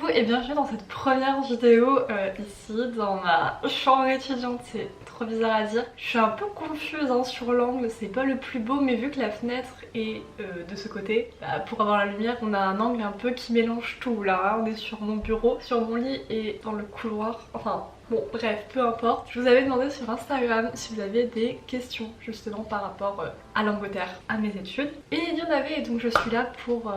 Coucou et bienvenue dans cette première vidéo ici dans ma chambre étudiante. C'est trop bizarre à dire. Je suis un peu confuse hein, sur l'angle, c'est pas le plus beau, mais vu que la fenêtre est de ce côté, bah, pour avoir la lumière on a un angle un peu qui mélange tout là. On est sur mon bureau, sur mon lit et dans le couloir, enfin... Bon bref, peu importe. Je vous avais demandé sur Instagram si vous aviez des questions justement par rapport à l'Angleterre, à mes études. Et il y en avait, et donc je suis là pour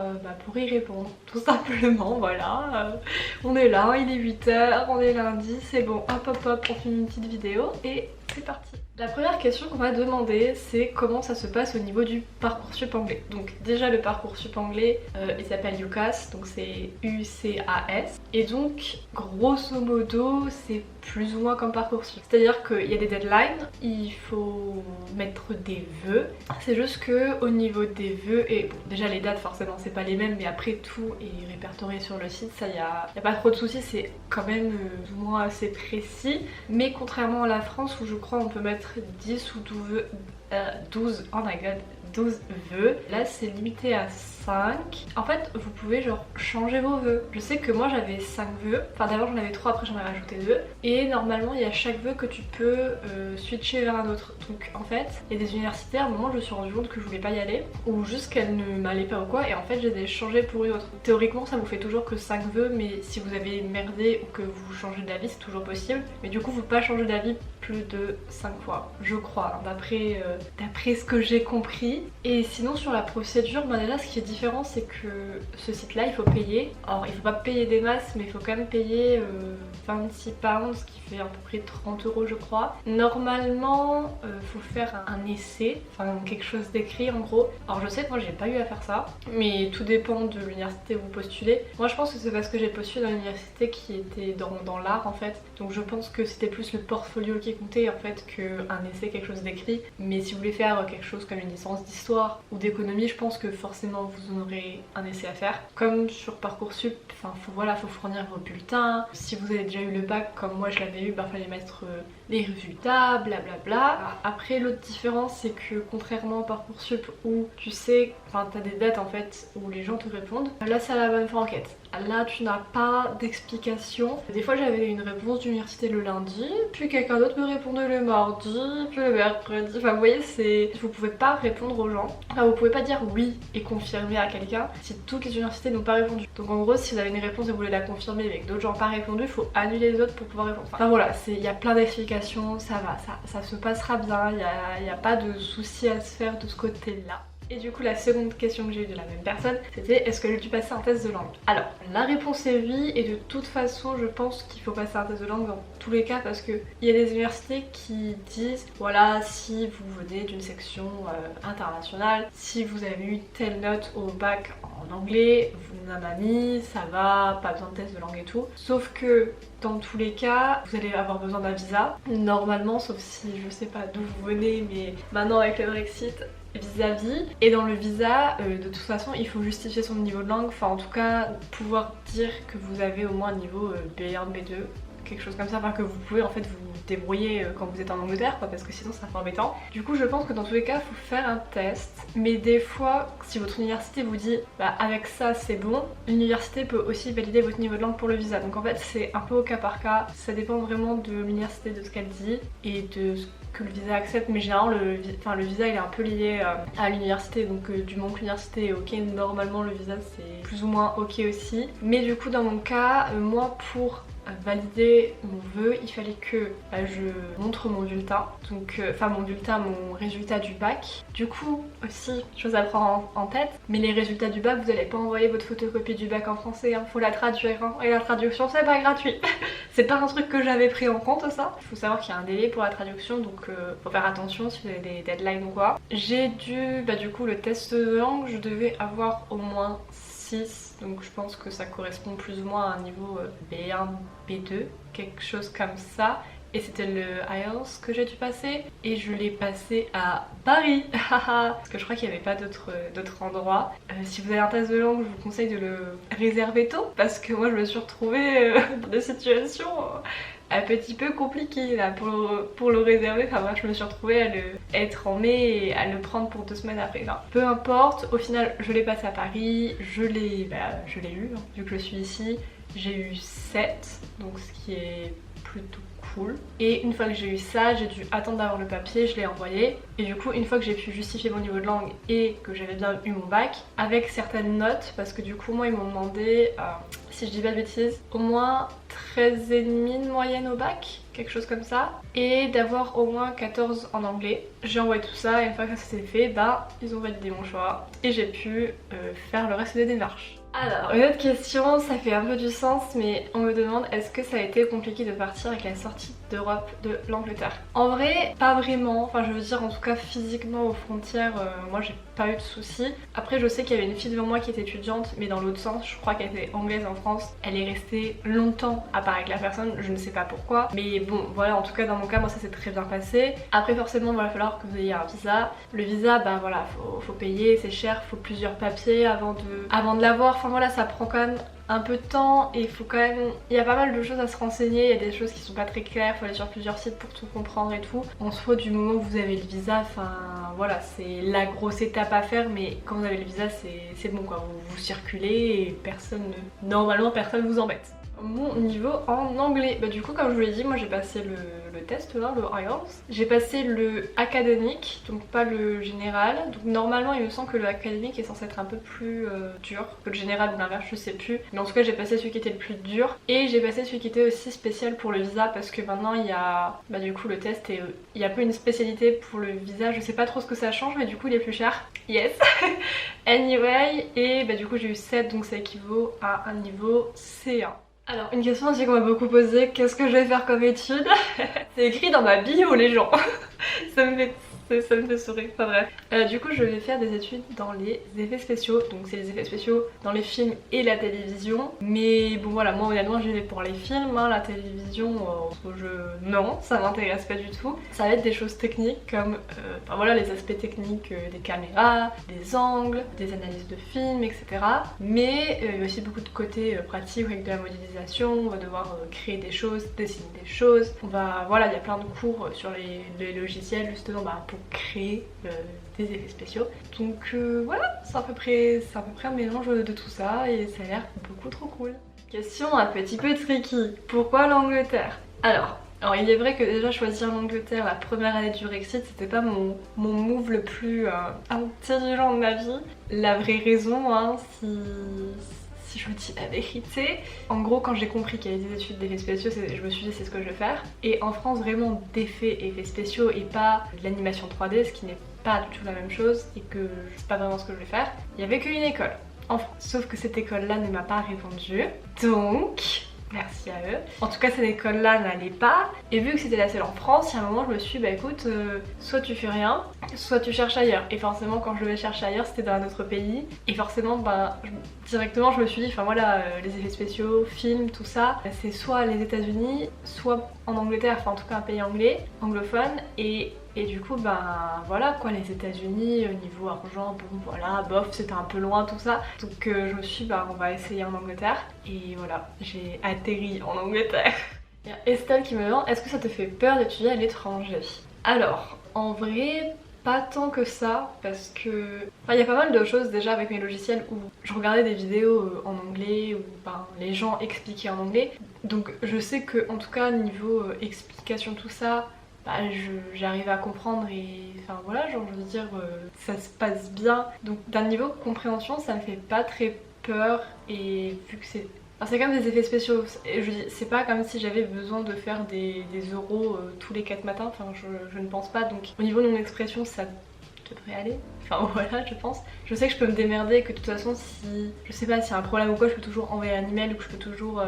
y répondre, tout simplement, voilà. On est là, il est 8 h, on est lundi, c'est bon, hop hop hop, on filme une petite vidéo et c'est parti. La première question qu'on m'a demandé, c'est comment ça se passe au niveau du Parcoursup anglais. Donc déjà le Parcoursup anglais, il s'appelle UCAS, donc c'est UCAS. Et donc grosso modo, c'est plus ou moins comme Parcoursup. C'est-à-dire qu'il y a des deadlines, il faut mettre des vœux. C'est juste que au niveau des vœux, et bon déjà les dates forcément c'est pas les mêmes, mais après tout est répertorié sur le site, ça y a pas trop de soucis, c'est quand même plus ou moins assez précis. Mais contrairement à la France où je crois on peut mettre 10 ou 12, oh my god, 12 vœux. Là c'est limité à 5. En fait vous pouvez genre changer vos vœux. Je sais que moi j'avais 5 vœux, enfin d'abord j'en avais 3, après j'en ai rajouté 2. Et normalement il y a chaque vœu que tu peux switcher vers un autre. Donc en fait il y a des universités à un moment je me suis rendu compte que je voulais pas y aller, ou juste qu'elles ne m'allaient pas ou quoi, et en fait je les ai changées pour une autre. Théoriquement ça vous fait toujours que 5 vœux, mais si vous avez merdé ou que vous changez d'avis c'est toujours possible. Mais du coup vous pouvez pas changer d'avis plus de 5 fois, je crois, hein, d'après ce que j'ai compris. Et sinon sur la procédure, bah déjà ce qui est différent c'est que ce site là il faut payer. Alors il faut pas payer des masses, mais il faut quand même payer 26 pounds, ce qui fait à peu près 30 € je crois. Normalement faut faire un essai, enfin quelque chose d'écrit en gros. Alors je sais que moi j'ai pas eu à faire ça, mais tout dépend de l'université où vous postulez. Moi je pense que c'est parce que j'ai postulé dans l'université qui était dans l'art en fait, donc je pense que c'était plus le portfolio qui comptait en fait qu'un essai, quelque chose d'écrit. Mais si vous voulez faire quelque chose comme une licence d'histoire ou d'économie, je pense que forcément vous en aurez un essai à faire. Comme sur Parcoursup, enfin faut fournir vos bulletins. Si vous avez déjà eu le bac comme moi je l'avais eu, bah fallait mettre les résultats, blablabla. Après l'autre différence c'est que contrairement au Parcoursup où tu sais, enfin t'as des dates en fait où les gens te répondent, là c'est à la bonne fois enquête. Là tu n'as pas d'explication. Des fois j'avais une réponse d'université le lundi, puis quelqu'un d'autre me répondait le mardi, puis le mercredi. Enfin vous voyez, vous pouvez pas répondre aux gens. Enfin vous pouvez pas dire oui et confirmer à quelqu'un si toutes les universités n'ont pas répondu. Donc en gros si vous avez une réponse et vous voulez la confirmer mais que d'autres gens n'ont pas répondu, il faut annuler les autres pour pouvoir répondre. Enfin voilà, il y a plein d'explications, ça va, ça se passera bien, il n'y a pas de soucis à se faire de ce côté là. Et du coup la seconde question que j'ai eue de la même personne, c'était est-ce que j'ai dû passer un test de langue? Alors la réponse est oui, et de toute façon je pense qu'il faut passer un test de langue dans tous les cas, parce que il y a des universités qui disent voilà, si vous venez d'une section internationale, si vous avez eu telle note au bac en anglais, vous n'en avez mis, ça va, pas besoin de test de langue et tout. Sauf que dans tous les cas, vous allez avoir besoin d'un visa. Normalement, sauf si je sais pas d'où vous venez, mais maintenant avec le Brexit, vis-à-vis. Et dans le visa, de toute façon, il faut justifier son niveau de langue, enfin en tout cas pouvoir dire que vous avez au moins un niveau B1, B2, quelque chose comme ça, enfin que vous pouvez en fait vous débrouiller quand vous êtes en Angleterre quoi, parce que sinon c'est un peu embêtant. Du coup je pense que dans tous les cas il faut faire un test, mais des fois si votre université vous dit bah avec ça c'est bon, l'université peut aussi valider votre niveau de langue pour le visa. Donc en fait c'est un peu au cas par cas, ça dépend vraiment de l'université, de ce qu'elle dit et de ce que le visa accepte, mais généralement le visa il est un peu lié à l'université, donc du moment que l'université est ok, normalement le visa c'est plus ou moins ok aussi. Mais du coup dans mon cas, moi pour valider mon vœu, il fallait que je montre mon bulletin, donc mon résultat du bac. Du coup aussi, chose à prendre en tête, mais les résultats du bac, vous n'allez pas envoyer votre photocopie du bac en français, hein, faut la traduire, hein, et la traduction c'est pas gratuit. C'est pas un truc que j'avais pris en compte ça. Il faut savoir qu'il y a un délai pour la traduction, donc faut faire attention si vous avez des deadlines ou quoi. J'ai dû, du coup le test de langue, je devais avoir au moins 6, donc je pense que ça correspond plus ou moins à un niveau B1, B2, quelque chose comme ça. Et c'était le IELTS que j'ai dû passer, et je l'ai passé à Paris parce que je crois qu'il n'y avait pas d'autres endroits. Si vous avez un test de langue, je vous conseille de le réserver tôt, parce que moi je me suis retrouvée dans des situations un petit peu compliquées là pour le réserver. Enfin moi je me suis retrouvée à être en mai et à le prendre pour 2 semaines après. Enfin, peu importe, au final je l'ai passé à Paris, je l'ai eu hein, vu que je suis ici. j'ai eu 7, donc ce qui est plutôt cool. Et une fois que j'ai eu ça, j'ai dû attendre d'avoir le papier, je l'ai envoyé. Et du coup, une fois que j'ai pu justifier mon niveau de langue et que j'avais bien eu mon bac, avec certaines notes, parce que du coup, moi, ils m'ont demandé, si je dis pas de bêtises, au moins 13,5 de moyenne au bac, quelque chose comme ça, et d'avoir au moins 14 en anglais. J'ai envoyé tout ça et une fois que ça s'est fait, bah, ils ont validé mon choix et j'ai pu faire le reste des démarches. Alors, une autre question, ça fait un peu du sens, mais on me demande est-ce que ça a été compliqué de partir avec la sortie d'Europe de l'Angleterre? En vrai, pas vraiment, enfin je veux dire en tout cas physiquement aux frontières, moi j'ai pas eu de soucis. Après je sais qu'il y avait une fille devant moi qui était étudiante, mais dans l'autre sens, je crois qu'elle était anglaise en France, elle est restée longtemps à part avec la personne, je ne sais pas pourquoi. Mais bon, voilà, en tout cas dans mon cas, moi ça s'est très bien passé. Après forcément, il va falloir que vous ayez un visa. Le visa, bah voilà, faut payer, c'est cher, faut plusieurs papiers avant de l'avoir. Enfin voilà, ça prend quand même un peu de temps et il faut quand même... Il y a pas mal de choses à se renseigner, il y a des choses qui sont pas très claires, il faut aller sur plusieurs sites pour tout comprendre et tout. En soit du moment où vous avez le visa, enfin voilà, c'est la grosse étape à faire, mais quand vous avez le visa c'est bon quoi, vous circulez et normalement personne vous embête. Mon niveau en anglais, bah du coup comme je vous l'ai dit, moi j'ai passé le test là, le IELTS. J'ai passé le académique, donc pas le général. Donc normalement il me semble que le académique est censé être un peu plus dur que le général ou l'inverse, je sais plus. Mais en tout cas j'ai passé celui qui était le plus dur. Et j'ai passé celui qui était aussi spécial pour le visa parce que maintenant il y a bah du coup le test et il y a un peu une spécialité pour le visa. Je sais pas trop ce que ça change mais du coup il est plus cher. Yes. Anyway, et bah du coup j'ai eu 7 donc ça équivaut à un niveau C1. Alors, une question aussi qu'on m'a beaucoup posée, qu'est-ce que je vais faire comme étude? C'est écrit dans ma bio les gens. ça me fait sourire, enfin bref. Du coup je vais faire des études dans les effets spéciaux, donc c'est les effets spéciaux dans les films et la télévision. Mais bon voilà, moi honnêtement j'y vais pour les films, hein. La télévision, non, ça m'intéresse pas du tout. Ça va être des choses techniques comme enfin voilà, les aspects techniques des caméras, des angles, des analyses de films, etc. Mais il y a aussi beaucoup de côté pratique avec de la modélisation, on va devoir créer des choses, dessiner des choses. Voilà, il y a plein de cours sur les logiciels justement pour créer des effets spéciaux. Donc voilà, c'est à peu près un mélange de tout ça et ça a l'air beaucoup trop cool. Question un petit peu tricky, pourquoi l'Angleterre? Alors il est vrai que déjà choisir l'Angleterre la première année du Brexit c'était pas mon move le plus intelligent de ma vie. La vraie raison, hein, si je vous dis la vérité. En gros, quand j'ai compris qu'il y avait des études d'effets spéciaux, je me suis dit c'est ce que je vais faire. Et en France, vraiment effets spéciaux et pas de l'animation 3D, ce qui n'est pas du tout la même chose et que c'est pas vraiment ce que je vais faire. Il y avait qu'une école en France. Sauf que cette école-là ne m'a pas répondu. Donc... merci à eux. En tout cas cette école là n'allait pas et vu que c'était la seule en France, il y a un moment je me suis dit bah écoute, soit tu fais rien, soit tu cherches ailleurs. Et forcément quand je devais chercher ailleurs c'était dans un autre pays et forcément directement je me suis dit enfin voilà, les effets spéciaux, films, tout ça, c'est soit les États-Unis, soit en Angleterre, enfin en tout cas un pays anglais, anglophone et du coup voilà quoi, les États-Unis niveau argent, bon voilà, bof, c'était un peu loin tout ça. Donc je me suis dit on va essayer en Angleterre et voilà, j'ai atterri en Angleterre. Il y a Estelle qui me demande est-ce que ça te fait peur d'étudier à l'étranger? Alors en vrai pas tant que ça parce que il y a pas mal de choses déjà avec mes logiciels où je regardais des vidéos en anglais où les gens expliquaient en anglais. Donc je sais que en tout cas niveau explication tout ça, j'arrive à comprendre et enfin voilà, genre je veux dire ça se passe bien. Donc d'un niveau compréhension ça me fait pas très peur et vu que c'est comme des effets spéciaux, c'est pas comme si j'avais besoin de faire des euros tous les 4 matins, enfin je ne pense pas. Donc au niveau de mon expression ça devrait aller, enfin voilà je pense. Je sais que je peux me démerder, que de toute façon si je sais pas s'il y a un problème ou quoi je peux toujours envoyer un email ou que je peux toujours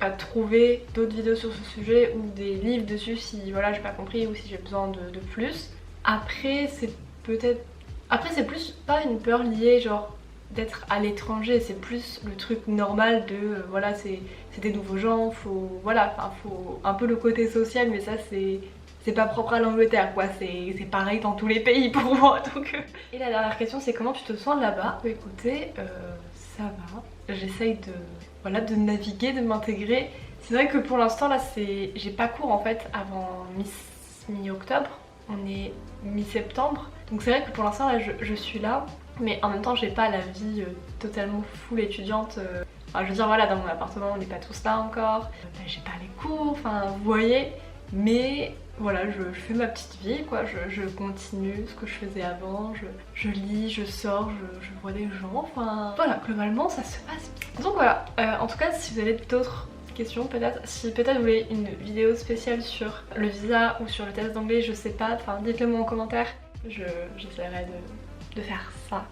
à trouver d'autres vidéos sur ce sujet ou des livres dessus si voilà j'ai pas compris ou si j'ai besoin de plus. Après c'est plus pas une peur liée genre d'être à l'étranger, c'est plus le truc normal de voilà c'est des nouveaux gens, faut un peu le côté social, mais ça c'est pas propre à l'Angleterre quoi, c'est pareil dans tous les pays pour moi donc. Et la dernière question c'est comment tu te sens là-bas? Écoutez, ça va, j'essaye de naviguer, de m'intégrer. C'est vrai que pour l'instant là j'ai pas cours en fait avant mi-octobre, on est mi-septembre, donc c'est vrai que pour l'instant là je suis là, mais en même temps j'ai pas la vie totalement full étudiante Enfin, je veux dire, voilà, dans mon appartement, on n'est pas tous là encore. J'ai pas les cours, enfin, vous voyez. Mais voilà, je fais ma petite vie, quoi. Je continue ce que je faisais avant. Je lis, je sors, je vois des gens. Enfin, voilà, globalement, ça se passe bien. Donc voilà, en tout cas, si vous avez d'autres questions, peut-être, si peut-être vous voulez une vidéo spéciale sur le visa ou sur le test d'anglais, je sais pas. Enfin, dites-le moi en commentaire. J'essaierai de faire ça.